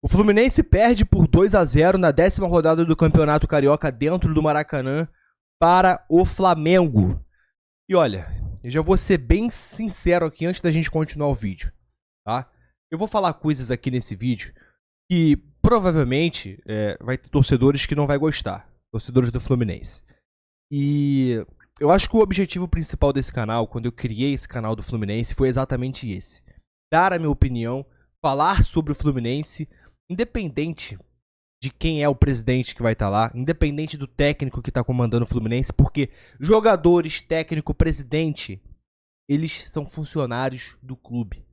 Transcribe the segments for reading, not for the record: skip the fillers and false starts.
O Fluminense perde por 2-0 na 10ª rodada do Campeonato Carioca dentro do Maracanã para o Flamengo. E olha, eu já vou ser bem sincero aqui antes da gente continuar o vídeo, tá? Eu vou falar coisas aqui nesse vídeo que provavelmente vai ter torcedores que não vai gostar, torcedores do Fluminense. E eu acho que o objetivo principal desse canal, quando eu criei esse canal do Fluminense, foi exatamente esse. Dar a minha opinião, falar sobre o Fluminense, independente de quem é o presidente que vai estar lá, independente do técnico que está comandando o Fluminense, porque jogadores, técnico, presidente, eles são funcionários do clube.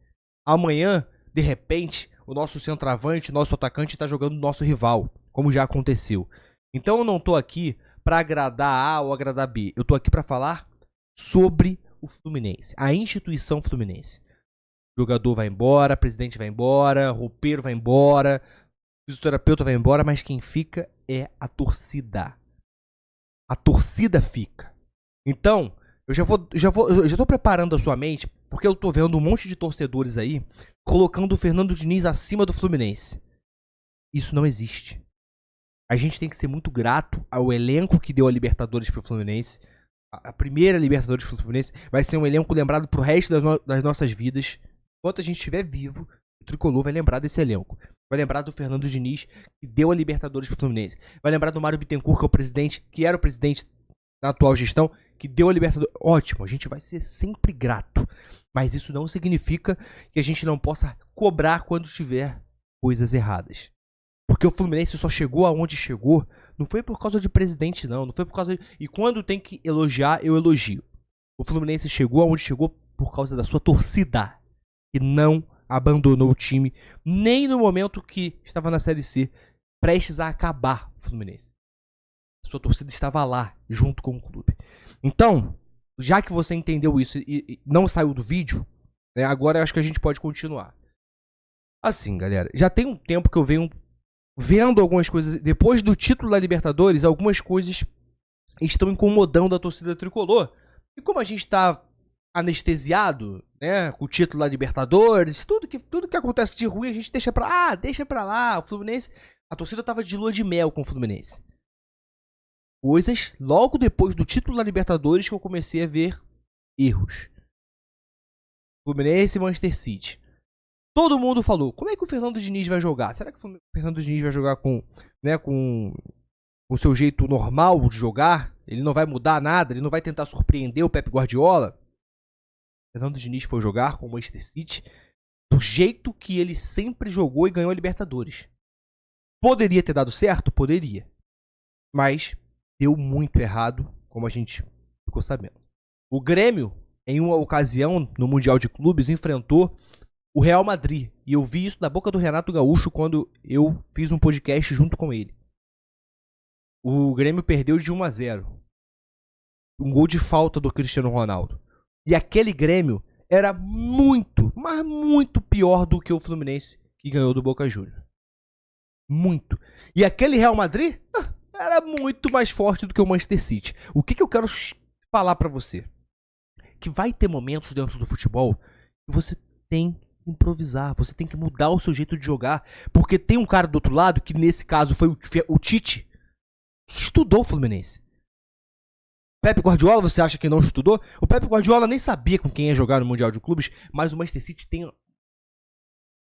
Amanhã, de repente, o nosso centroavante, nosso atacante está jogando o nosso rival, como já aconteceu. Então eu não tô aqui para agradar A ou agradar B. Eu tô aqui para falar sobre o Fluminense, a instituição Fluminense. O jogador vai embora, o presidente vai embora, o roupeiro vai embora, o fisioterapeuta vai embora, mas quem fica é a torcida. A torcida fica. Então, eu já tô preparando a sua mente, porque eu tô vendo um monte de torcedores aí colocando o Fernando Diniz acima do Fluminense. Isso não existe. A gente tem que ser muito grato ao elenco que deu a Libertadores pro Fluminense. A primeira Libertadores pro Fluminense vai ser um elenco lembrado pro resto das nossas vidas. Enquanto a gente estiver vivo, o Tricolor vai lembrar desse elenco. Vai lembrar do Fernando Diniz, que deu a Libertadores pro Fluminense. Vai lembrar do Mário Bittencourt, que é o presidente, que era o presidente na atual gestão, que deu a Libertadores. Ótimo, a gente vai ser sempre grato. Mas isso não significa que a gente não possa cobrar quando tiver coisas erradas. Porque o Fluminense só chegou aonde chegou, não foi por causa de presidente, não foi por causa de... E quando tem que elogiar, eu elogio. O Fluminense chegou aonde chegou por causa da sua torcida, que não abandonou o time, nem no momento que estava na Série C, prestes a acabar o Fluminense. A sua torcida estava lá, junto com o clube. Então, já que você entendeu isso e não saiu do vídeo, né, agora eu acho que a gente pode continuar. Assim, galera, já tem um tempo que eu venho vendo algumas coisas, depois do título da Libertadores, algumas coisas estão incomodando a torcida tricolor. E como a gente tá anestesiado, né, com o título da Libertadores, tudo que acontece de ruim a gente deixa pra lá. O Fluminense, a torcida tava de lua de mel com o Fluminense. Coisas logo depois do título da Libertadores que eu comecei a ver erros. Fluminense e Manchester City. Todo mundo falou, como é que o Fernando Diniz vai jogar? Será que o Fernando Diniz vai jogar com o seu jeito normal de jogar? Ele não vai mudar nada? Ele não vai tentar surpreender o Pep Guardiola? O Fernando Diniz foi jogar com o Manchester City do jeito que ele sempre jogou e ganhou a Libertadores. Poderia ter dado certo? Poderia. Mas deu muito errado, como a gente ficou sabendo. O Grêmio, em uma ocasião, no Mundial de Clubes, enfrentou o Real Madrid. E eu vi isso da boca do Renato Gaúcho quando eu fiz um podcast junto com ele. O Grêmio perdeu de 1-0. Um gol de falta do Cristiano Ronaldo. E aquele Grêmio era muito, mas muito pior do que o Fluminense que ganhou do Boca Juniors. Muito. E aquele Real Madrid era muito mais forte do que o Manchester City. O que eu quero falar pra você? Que vai ter momentos dentro do futebol que você tem que improvisar, você tem que mudar o seu jeito de jogar, porque tem um cara do outro lado, que nesse caso foi o Tite, que estudou o Fluminense. Pep Guardiola, você acha que não estudou? O Pep Guardiola nem sabia com quem ia jogar no Mundial de Clubes, mas o Manchester City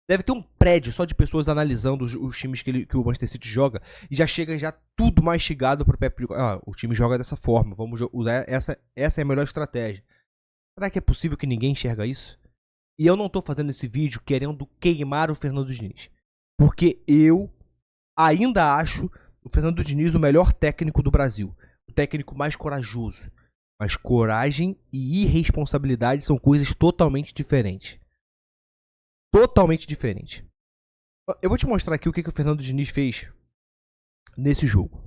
deve ter um prédio só de pessoas analisando os times que o Manchester City joga, e já chega tudo mastigado pro Pep Guardiola. O time joga dessa forma, vamos usar essa é a melhor estratégia. Será que é possível que ninguém enxerga isso? E eu não tô fazendo esse vídeo querendo queimar o Fernando Diniz, porque eu ainda acho o Fernando Diniz o melhor técnico do Brasil, o técnico mais corajoso. Mas coragem e irresponsabilidade são coisas totalmente diferentes. Totalmente diferentes. Eu vou te mostrar aqui o que o Fernando Diniz fez nesse jogo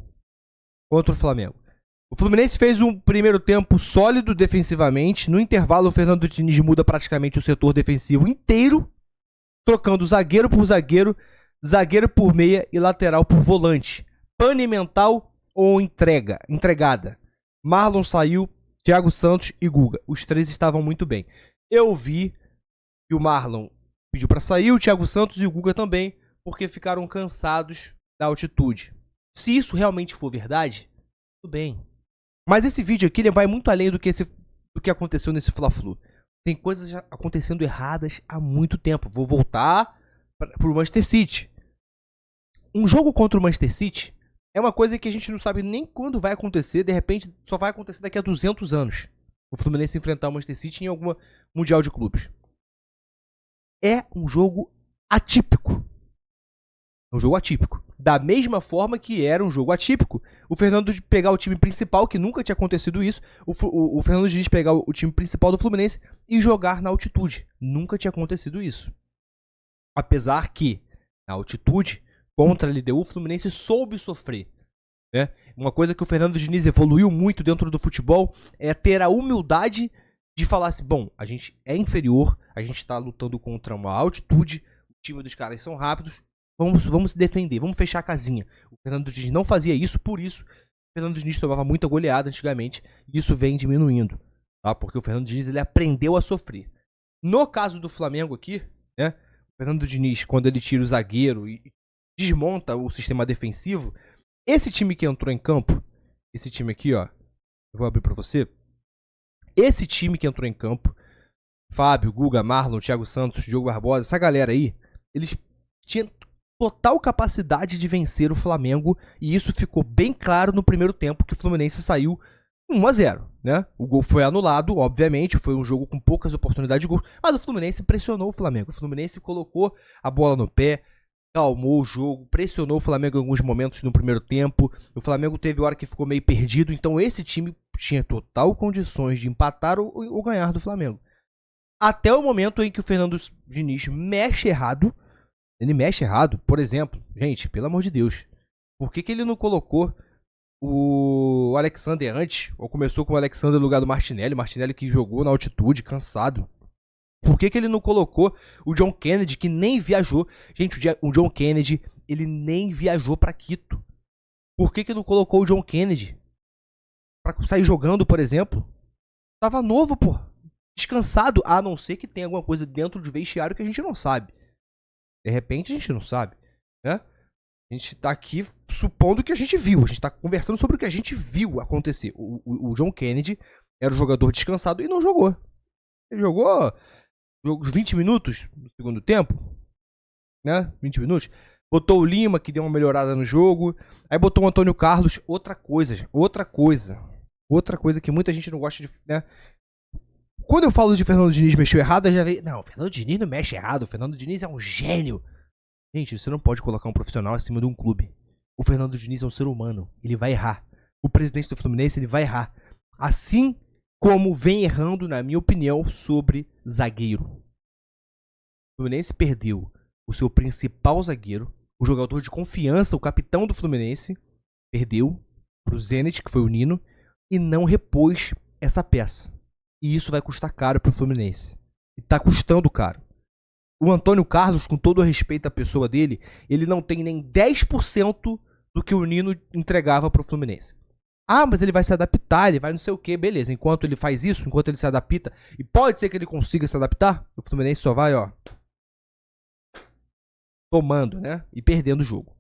contra o Flamengo. O Fluminense fez um primeiro tempo sólido defensivamente. No intervalo, o Fernando Diniz muda praticamente o setor defensivo inteiro, trocando zagueiro por zagueiro, zagueiro por meia e lateral por volante. Pane mental ou entregada. Marlon saiu, Thiago Santos e Guga. Os três estavam muito bem. Eu vi que o Marlon pediu para sair, o Thiago Santos e o Guga também, porque ficaram cansados da altitude. Se isso realmente for verdade, tudo bem. Mas esse vídeo aqui ele vai muito além do que aconteceu nesse Fla-Flu. Tem coisas acontecendo erradas há muito tempo. Vou voltar pro Manchester City. Um jogo contra o Manchester City é uma coisa que a gente não sabe nem quando vai acontecer. De repente, só vai acontecer daqui a 200 anos. O Fluminense enfrentar o Manchester City em alguma Mundial de Clubes. É um jogo atípico. É um jogo atípico. Da mesma forma que era um jogo atípico, o Fernando de pegar o time principal, que nunca tinha acontecido isso, o Fernando Diniz pegar o time principal do Fluminense e jogar na altitude. Nunca tinha acontecido isso. Apesar que, na altitude, contra a LDU, o Fluminense soube sofrer. Né? Uma coisa que o Fernando Diniz evoluiu muito dentro do futebol é ter a humildade de falar assim, bom, a gente é inferior, a gente está lutando contra uma altitude, o time dos caras são rápidos, vamos se defender, vamos fechar a casinha. O Fernando Diniz não fazia isso, por isso o Fernando Diniz tomava muita goleada antigamente, e isso vem diminuindo, tá? Porque o Fernando Diniz ele aprendeu a sofrer. No caso do Flamengo aqui, né, o Fernando Diniz, quando ele tira o zagueiro e desmonta o sistema defensivo, esse time que entrou em campo, esse time aqui, ó, eu vou abrir pra você, esse time que entrou em campo, Fábio, Guga, Marlon, Thiago Santos, Diogo Barbosa, essa galera aí, eles tinham total capacidade de vencer o Flamengo, e isso ficou bem claro no primeiro tempo, que o Fluminense saiu 1-0, né? O gol foi anulado, obviamente, foi um jogo com poucas oportunidades de gol, mas o Fluminense pressionou o Flamengo, o Fluminense colocou a bola no pé, calmou o jogo, pressionou o Flamengo em alguns momentos no primeiro tempo, o Flamengo teve hora que ficou meio perdido, então esse time tinha total condições de empatar ou ganhar do Flamengo. Até o momento em que o Fernando Diniz mexe errado. Ele mexe errado, por exemplo, gente, pelo amor de Deus, por que ele não colocou o Alexander antes, ou começou com o Alexander no lugar do Martinelli, que jogou na altitude, cansado? Por que ele não colocou o John Kennedy, que nem viajou? Gente, o John Kennedy, ele nem viajou pra Quito. Por que não colocou o John Kennedy pra sair jogando, por exemplo? Tava novo, pô, descansado, a não ser que tenha alguma coisa dentro do vestiário que a gente não sabe. De repente a gente não sabe, né? A gente tá aqui supondo que a gente viu. A gente tá conversando sobre o que a gente viu acontecer. O John Kennedy era o jogador descansado e não jogou. Ele jogou 20 minutos no segundo tempo, né? 20 minutos. Botou o Lima, que deu uma melhorada no jogo. Aí botou o Antônio Carlos. Outra coisa que muita gente não gosta de, né? Quando eu falo de Fernando Diniz mexeu errado, eu já vejo... Não, o Fernando Diniz não mexe errado. O Fernando Diniz é um gênio. Gente, você não pode colocar um profissional acima de um clube. O Fernando Diniz é um ser humano. Ele vai errar. O presidente do Fluminense, ele vai errar. Assim como vem errando, na minha opinião, sobre zagueiro. O Fluminense perdeu o seu principal zagueiro, o jogador de confiança, o capitão do Fluminense, perdeu pro Zenit, que foi o Nino, e não repôs essa peça. E isso vai custar caro pro Fluminense. E tá custando caro. O Antônio Carlos, com todo o respeito à pessoa dele, ele não tem nem 10% do que o Nino entregava pro Fluminense. Ah, mas ele vai se adaptar, ele vai não sei o que, beleza. Enquanto ele faz isso, enquanto ele se adapta, e pode ser que ele consiga se adaptar, o Fluminense só vai, ó, tomando, né? E perdendo o jogo.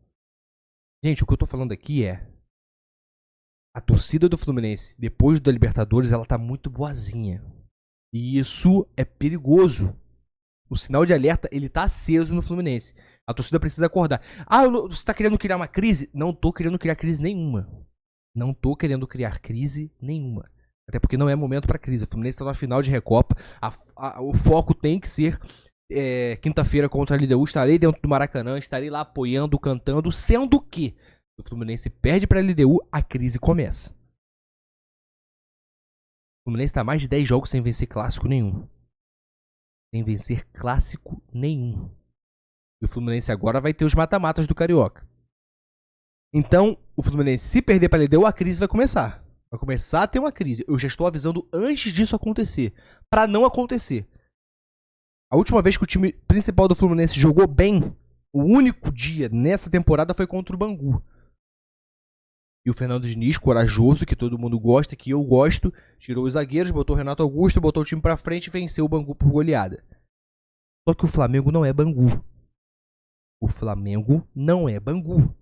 Gente, o que eu tô falando aqui é... A torcida do Fluminense, depois da Libertadores, ela tá muito boazinha. E isso é perigoso. O sinal de alerta, ele tá aceso no Fluminense. A torcida precisa acordar. Ah, você tá querendo criar uma crise? Não tô querendo criar crise nenhuma. Não tô querendo criar crise nenhuma. Até porque não é momento pra crise. O Fluminense tá na final de Recopa. O foco tem que ser quinta-feira contra a LDU. Estarei dentro do Maracanã, estarei lá apoiando, cantando, sendo que o Fluminense perde pra LDU, a crise começa. O Fluminense tá mais de 10 jogos sem vencer clássico nenhum. Sem vencer clássico nenhum. E o Fluminense agora vai ter os mata-matas do Carioca. Então, o Fluminense, se perder pra LDU, a crise vai começar. Vai começar a ter uma crise. Eu já estou avisando antes disso acontecer. Pra não acontecer. A última vez que o time principal do Fluminense jogou bem, o único dia nessa temporada foi contra o Bangu. E o Fernando Diniz, corajoso, que todo mundo gosta, que eu gosto, tirou os zagueiros, botou o Renato Augusto, botou o time pra frente e venceu o Bangu por goleada. Só que o Flamengo não é Bangu. O Flamengo não é Bangu.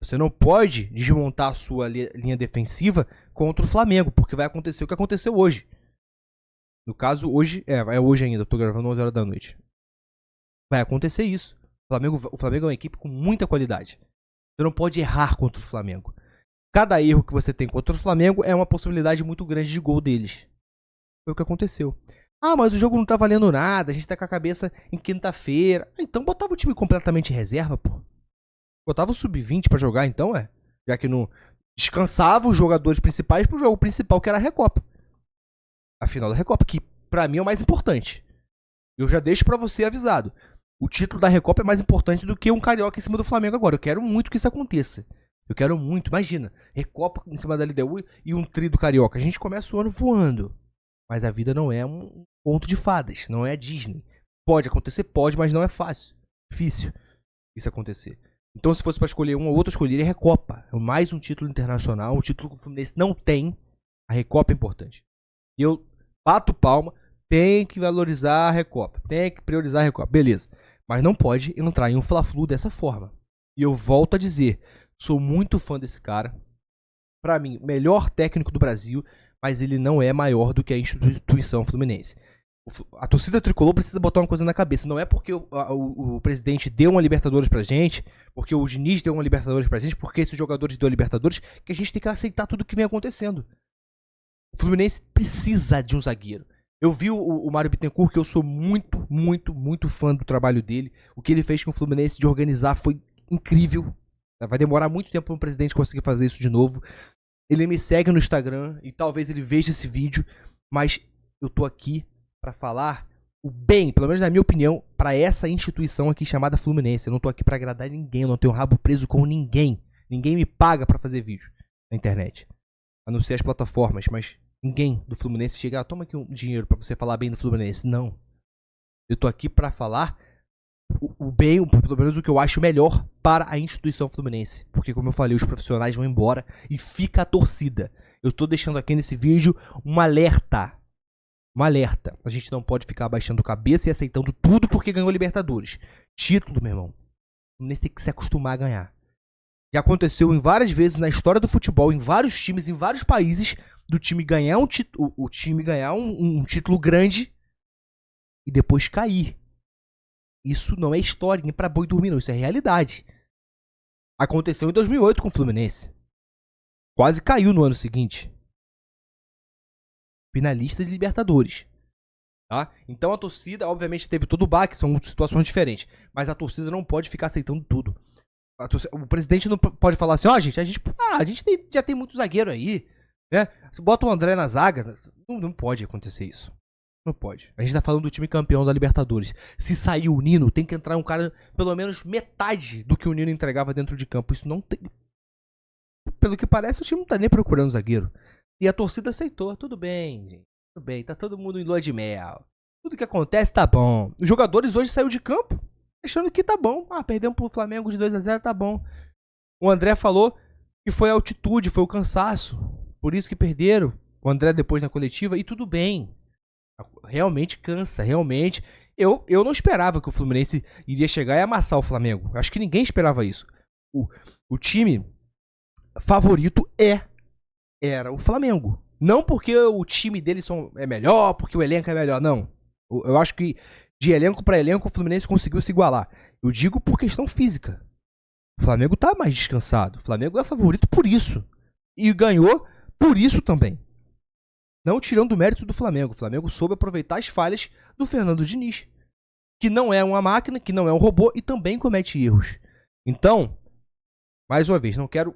Você não pode desmontar a sua linha defensiva contra o Flamengo, porque vai acontecer o que aconteceu hoje. No caso, hoje, é hoje ainda, eu tô gravando 11 horas da noite. Vai acontecer isso. O Flamengo é uma equipe com muita qualidade. Você não pode errar contra o Flamengo. Cada erro que você tem contra o Flamengo é uma possibilidade muito grande de gol deles. Foi o que aconteceu. Ah, mas o jogo não tá valendo nada, a gente tá com a cabeça em quinta-feira. Então botava o time completamente em reserva, pô. Botava o sub-20 pra jogar então, já que não descansava os jogadores principais pro jogo principal, que era a Recopa. A final da Recopa, que pra mim é o mais importante. Eu já deixo pra você avisado. O título da Recopa é mais importante do que um Carioca em cima do Flamengo agora. Eu quero muito que isso aconteça. Eu quero muito, imagina, Recopa em cima da LDU e um tri do Carioca. A gente começa o ano voando. Mas a vida não é um conto de fadas, não é a Disney. Pode acontecer, pode, mas não é fácil. Difícil isso acontecer. Então, se fosse pra escolher um ou outro, eu escolheria a Recopa. É mais um título internacional, um título que o Fluminense não tem. A Recopa é importante. E eu bato palma, tem que valorizar a Recopa, tem que priorizar a Recopa, beleza. Mas não pode entrar em um Fla-Flu dessa forma. E eu volto a dizer, sou muito fã desse cara. Pra mim, melhor técnico do Brasil, mas ele não é maior do que a instituição Fluminense. A torcida tricolor precisa botar uma coisa na cabeça. Não é porque o presidente deu uma Libertadores pra gente, porque o Diniz deu uma Libertadores pra gente, porque esses jogadores deu a Libertadores, que a gente tem que aceitar tudo que vem acontecendo. O Fluminense precisa de um zagueiro. Eu vi o Mário Bittencourt, que eu sou muito, muito, muito fã do trabalho dele. O que ele fez com o Fluminense de organizar foi incrível. Vai demorar muito tempo para um presidente conseguir fazer isso de novo. Ele me segue no Instagram e talvez ele veja esse vídeo, mas eu tô aqui pra falar o bem, pelo menos na minha opinião, pra essa instituição aqui chamada Fluminense. Eu não tô aqui pra agradar ninguém, eu não tenho rabo preso com ninguém. Ninguém me paga pra fazer vídeo na internet. A não ser as plataformas, mas ninguém do Fluminense chega, toma aqui um dinheiro pra você falar bem do Fluminense. Não. Eu tô aqui pra falar o bem, pelo menos o que eu acho melhor para a instituição Fluminense. Porque, como eu falei, os profissionais vão embora e fica a torcida. Eu tô deixando aqui nesse vídeo um alerta. Um alerta. A gente não pode ficar abaixando a cabeça e aceitando tudo porque ganhou Libertadores. Título, meu irmão. O Fluminense tem que se acostumar a ganhar. Já aconteceu em várias vezes na história do futebol, em vários times, em vários países, do time ganhar um título grande e depois cair. Isso não é historinha pra boi dormir, não. Isso é realidade. Aconteceu em 2008 com o Fluminense. Quase caiu no ano seguinte. Finalista de Libertadores. Tá? Então a torcida, obviamente, teve todo o baque, são situações diferentes. Mas a torcida não pode ficar aceitando tudo. O presidente não pode falar assim, gente, a gente já tem muito zagueiro aí. Né? Você bota o André na zaga. Não pode acontecer isso. Não pode. A gente tá falando do time campeão da Libertadores. Se sair o Nino, tem que entrar um cara, pelo menos metade do que o Nino entregava dentro de campo. Isso não tem. Pelo que parece, o time não tá nem procurando zagueiro. E a torcida aceitou. Tudo bem, gente. Tudo bem. Tá todo mundo em lua de mel. Tudo que acontece tá bom. Os jogadores hoje saíram de campo achando que tá bom. Perdemos pro Flamengo de 2-0, tá bom. O André falou que foi a altitude, foi o cansaço. Por isso que perderam. O André depois na coletiva. E tudo bem. Realmente cansa, realmente. Eu não esperava que o Fluminense iria chegar e amassar o Flamengo. Acho que ninguém esperava isso. O time favorito era o Flamengo. Não porque o time deles é melhor, porque o elenco é melhor, não. Eu acho que de elenco para elenco o Fluminense conseguiu se igualar. Eu digo por questão física. O Flamengo tá mais descansado. O Flamengo é favorito por isso. E ganhou por isso também. Não tirando o mérito do Flamengo. O Flamengo soube aproveitar as falhas do Fernando Diniz. Que não é uma máquina, que não é um robô e também comete erros. Então, mais uma vez, não quero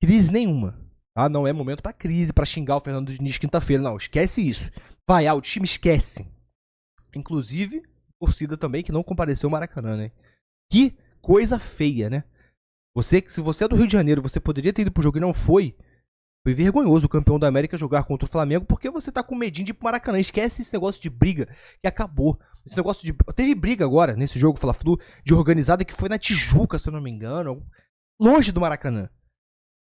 crise nenhuma. Tá? Não é momento pra crise, pra xingar o Fernando Diniz quinta-feira. Não, esquece isso. Vaiar o time, esquece. Inclusive, torcida também que não compareceu ao Maracanã, né? Que coisa feia, né? Se você é do Rio de Janeiro, você poderia ter ido pro jogo e não foi. Foi vergonhoso o campeão da América jogar contra o Flamengo porque você tá com medinho de ir pro Maracanã. Esquece esse negócio de briga que acabou. Esse negócio de... Teve briga agora nesse jogo Fla-Flu de organizada que foi na Tijuca, se eu não me engano. Longe do Maracanã.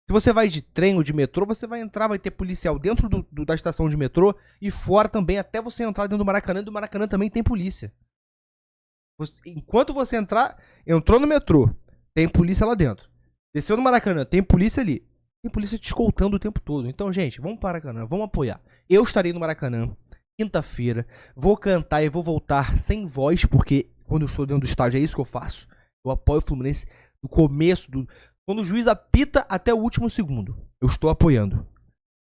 Se você vai de trem ou de metrô, você vai entrar, vai ter policial dentro da estação de metrô e fora também, até você entrar dentro do Maracanã. E do Maracanã também tem polícia. Enquanto você entrou no metrô, tem polícia lá dentro. Desceu no Maracanã, tem polícia ali. Tem polícia te escoltando o tempo todo. Então, gente, vamos para o Maracanã, vamos apoiar. Eu estarei no Maracanã, quinta-feira. Vou cantar e vou voltar sem voz, porque quando eu estou dentro do estádio é isso que eu faço. Eu apoio o Fluminense do começo, quando o juiz apita até o último segundo. Eu estou apoiando.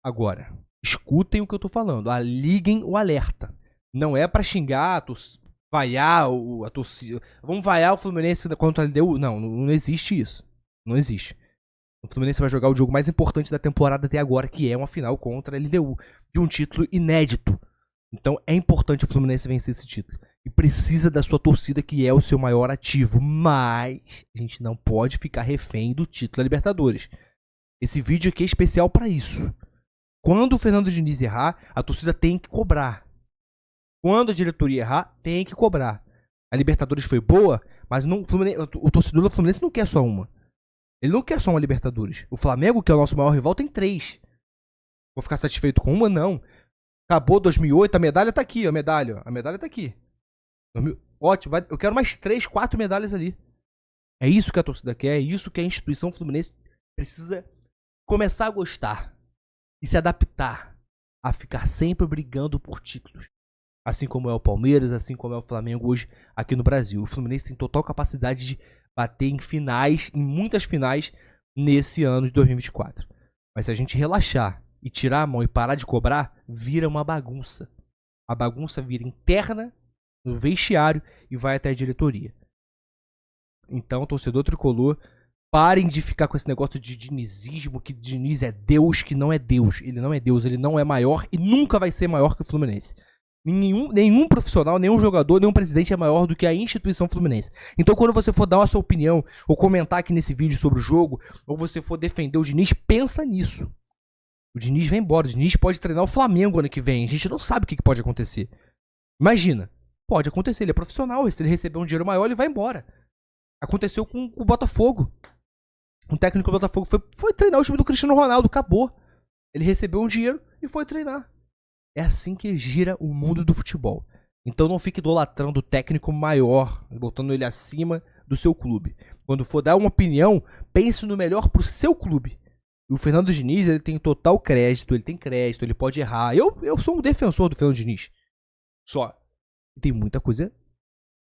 Agora, escutem o que eu tô falando. Liguem o alerta. Não é pra xingar, vaiar a torcida. Vamos vaiar o Fluminense contra a LDU? Não existe isso. Não existe. O Fluminense vai jogar o jogo mais importante da temporada até agora, que é uma final contra a LDU. De um título inédito. Então é importante o Fluminense vencer esse título. E precisa da sua torcida, que é o seu maior ativo. Mas a gente não pode ficar refém do título da Libertadores. Esse vídeo aqui é especial pra isso. Quando o Fernando Diniz errar, a torcida tem que cobrar. Quando a diretoria errar, tem que cobrar. A Libertadores foi boa, mas o torcedor do Fluminense não quer só uma. Ele não quer só uma Libertadores. O Flamengo, que é o nosso maior rival, tem 3. Vou ficar satisfeito com uma? Não. Acabou 2008, a medalha tá aqui, a medalha tá aqui. Ótimo, eu quero mais 3, 4 medalhas ali. É isso que a torcida quer, é isso que a instituição Fluminense precisa começar a gostar. E se adaptar a ficar sempre brigando por títulos. Assim como é o Palmeiras, assim como é o Flamengo hoje aqui no Brasil. O Fluminense tem total capacidade de bater em finais, em muitas finais, nesse ano de 2024. Mas se a gente relaxar e tirar a mão e parar de cobrar, vira uma bagunça. A bagunça vira interna, no vestiário, e vai até a diretoria. Então, torcedor tricolor, parem de ficar com esse negócio de dinizismo, que Diniz é Deus, que não é Deus. Ele não é Deus, ele não é maior e nunca vai ser maior que o Fluminense. Nenhum profissional, nenhum jogador, nenhum presidente é maior do que a instituição Fluminense. Então, quando você for dar a sua opinião, ou comentar aqui nesse vídeo sobre o jogo, ou você for defender o Diniz, pensa nisso. O Diniz vai embora, o Diniz pode treinar o Flamengo ano que vem. A gente não sabe o que pode acontecer. Imagina, pode acontecer, ele é profissional, se ele receber um dinheiro maior, ele vai embora. Aconteceu com o Botafogo. Um técnico do Botafogo foi treinar o time do Cristiano Ronaldo, acabou. Ele recebeu um dinheiro e foi treinar. É assim que gira o mundo do futebol. Então não fique idolatrando o técnico maior, botando ele acima do seu clube. Quando for dar uma opinião, pense no melhor pro seu clube. E o Fernando Diniz, ele tem total crédito, ele pode errar. Eu sou um defensor do Fernando Diniz. Só. Tem muita coisa,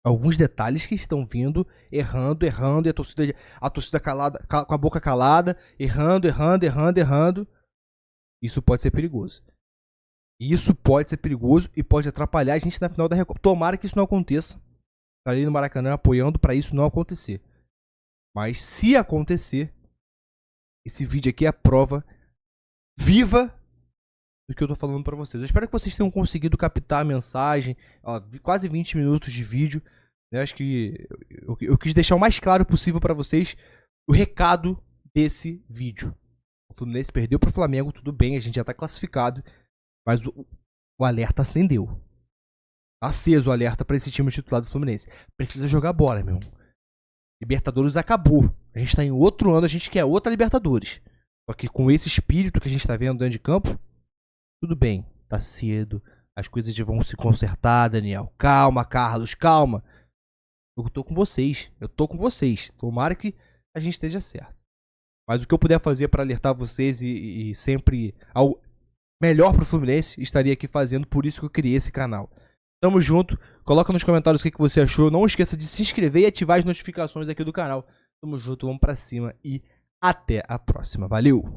alguns detalhes que estão vindo, errando, e a torcida calada, com a boca calada, errando. Isso pode ser perigoso. Isso pode ser perigoso e pode atrapalhar a gente na final da Recopa. Tomara que isso não aconteça. Estarei no Maracanã apoiando para isso não acontecer. Mas se acontecer, esse vídeo aqui é a prova viva do que eu tô falando para vocês. Eu espero que vocês tenham conseguido captar a mensagem. Ó, quase 20 minutos de vídeo. Eu acho que eu quis deixar o mais claro possível para vocês o recado desse vídeo. O Fluminense perdeu pro Flamengo, tudo bem, a gente já tá classificado. Mas o alerta acendeu. Aceso o alerta pra esse time titular do Fluminense. Precisa jogar bola, meu irmão. Libertadores acabou. A gente tá em outro ano, a gente quer outra Libertadores. Só que com esse espírito que a gente tá vendo dentro de campo, tudo bem, tá cedo. As coisas vão se consertar, Daniel. Calma, Carlos, calma. Eu tô com vocês. Tomara que a gente esteja certo. Mas o que eu puder fazer pra alertar vocês e sempre ao melhor pro Fluminense, estaria aqui fazendo, por isso que eu criei esse canal. Tamo junto, coloca nos comentários o que você achou, não esqueça de se inscrever e ativar as notificações aqui do canal. Tamo junto, vamos pra cima e até a próxima, valeu!